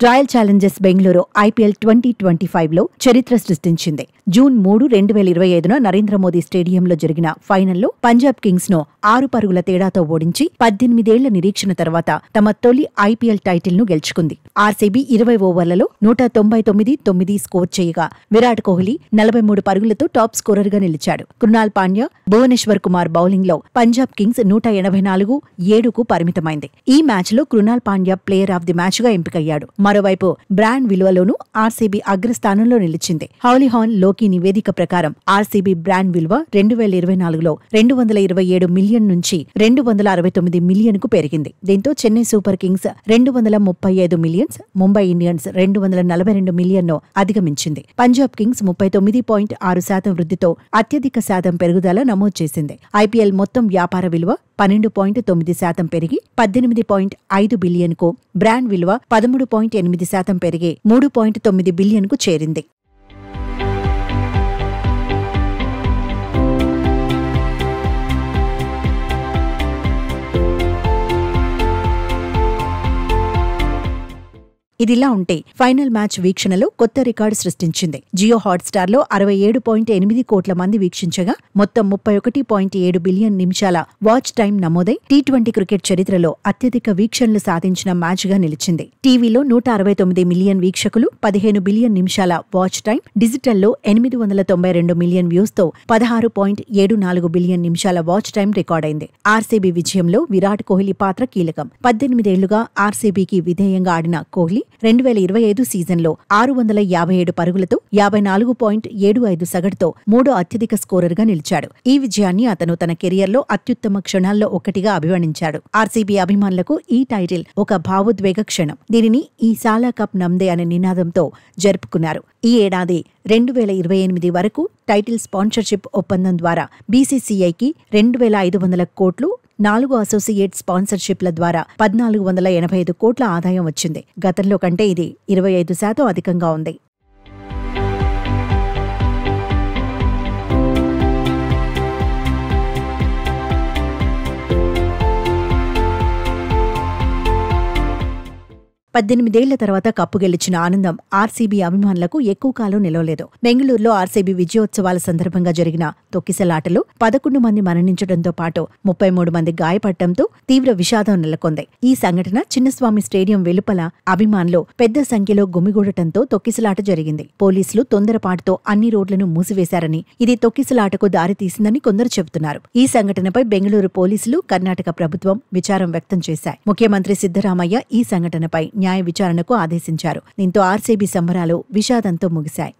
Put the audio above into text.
Royal Challengers Bengaluru IPL 2025లో చరిత్ర సృష్టించింది. June 3, 2025న Narendra Modi స్టేడియంలో జరిగిన ఫైనల్లో పంజాబ్ కింగ్స్ ను 6 పరుగుల తేడాతో ఓడించి 18 ఏళ్ల నిరీక్షణ తర్వాత తమ తొలి ఐపీఎల్ టైటిల్ ను గెలుచుకుంది. ఆర్సీబీ 20 ఓవర్లలో 199 స్కోర్ చేయగా విరాట్ కోహ్లీ 43 పరుగులతో టాప్ స్కోరర్ గా నిలిచాడు. కృణాల్ పాండ్యా, భువనేశ్వర్ కుమార్ బౌలింగ్ లో పంజాబ్ కింగ్స్ 184-7కు పరిమితమైంది. ఈ మ్యాచ్ లో Krunal Pandya player of the match గా ఎంపికయ్యాడు. మరోవైపు బ్రాండ్ విలువలోనూ ఆర్సీబీ అగ్రస్థానంలో నిలిచింది. హౌలీహాన్ లోకి నివేదిక ప్రకారం ఆర్సీబీ బ్రాండ్ విలువ 2024లో 227 మిలియన్ నుంచి 269 మిలియన్ కు పెరిగింది. దీంతో Chennai super Kings 235 millions, Mumbai Indians 242 million ను అధిగమించింది. పంజాబ్ కింగ్స్ 39.6% వృద్ధితో అత్యధిక శాతం పెరుగుదల నమోదు చేసింది. ఐపీఎల్ మొత్తం వ్యాపార విలువ 12.9% పెరిగి 18.5 బిలియన్ కు, బ్రాండ్ విలువ 13.8% పెరిగి 3.9 బిలియన్ కు చేరింది. ఇదిలా ఉంటే ఫైనల్ మ్యాచ్ వీక్షణలో కొత్త రికార్డు సృష్టించింది. జియో హాట్స్టార్ లో 67.8 కోట్ల మంది వీక్షించగా మొత్తం 31.7 బిలియన్ నిమిషాల వాచ్ టైం నమోదై టీ20 క్రికెట్ చరిత్రలో అత్యధిక వీక్షణలు సాధించిన మ్యాచ్ గా నిలిచింది. టీవీలో 169 మిలియన్ వీక్షకులు, 15 బిలియన్ నిమిషాల వాచ్ టైం, డిజిటల్లో 892 మిలియన్ వ్యూస్ తో 16.74 బిలియన్ నిమిషాల వాచ్ టైం రికార్డైంది. ఆర్సీబీ విజయంలో విరాట్ కోహ్లీ పాత్ర కీలకం. 18 ఏళ్లుగా ఆర్సీబీకి విధేయంగా ఆడిన కోహ్లీ 2025 సీజన్లో 657 పరుగులతో 54.75 సగటుతో 3వ అత్యధిక స్కోరర్గా నిలిచాడు. ఈ విజయాన్ని అతను తన కెరియర్లో అత్యుత్తమ క్షణాల్లో ఒకటిగా అభివర్ణించాడు. ఆర్సీబీ అభిమానులకు ఈ టైటిల్ ఒక భావోద్వేగ క్షణం. దీనిని ఈ సాలా కప్ నమ్దే అనే నినాదంతో జరుపుకున్నారు. ఈ ఏడాది 2028 వరకు టైటిల్ స్పాన్సర్షిప్ ఒప్పందం ద్వారా బీసీసీఐకి 2,500 కోట్లు, 4 అసోసియేట్ స్పాన్సర్షిప్ల ద్వారా 1,485 కోట్ల ఆదాయం వచ్చింది. గతంలో కంటే ఇది 25% అధికంగా ఉంది. పద్దెనిమిదేళ్ల తర్వాత కప్పు గెలిచిన ఆనందం ఆర్సీబీ అభిమానులకు ఎక్కువ కాలం నిలవలేదు. బెంగళూరులో ఆర్సీబీ విజయోత్సవాల సందర్భంగా జరిగిన తొక్కిసలాటలో 11 మంది మరణించడంతో పాటు 33 మంది గాయపడటంతో తీవ్ర విషాదం నెలకొంది. ఈ సంఘటన చిన్నస్వామి స్టేడియం వెలుపల అభిమానులు పెద్ద సంఖ్యలో గుమిగూడటంతో తొక్కిసలాట జరిగింది. పోలీసులు తొందరపాటుతో అన్ని రోడ్లను మూసివేశారని, ఇది తొక్కిసలాటకు దారితీసిందని కొందరు చెబుతున్నారు. ఈ సంఘటనపై బెంగళూరు పోలీసులు, కర్ణాటక ప్రభుత్వం విచారం వ్యక్తం చేశాయి. ముఖ్యమంత్రి సిద్ధరామయ్య ఈ సంఘటనపై న్యాయ విచారణకు ఆదేశించారు. దీంతో ఆర్సీబీ సంబరాలు విషాదంతో ముగిశాయి.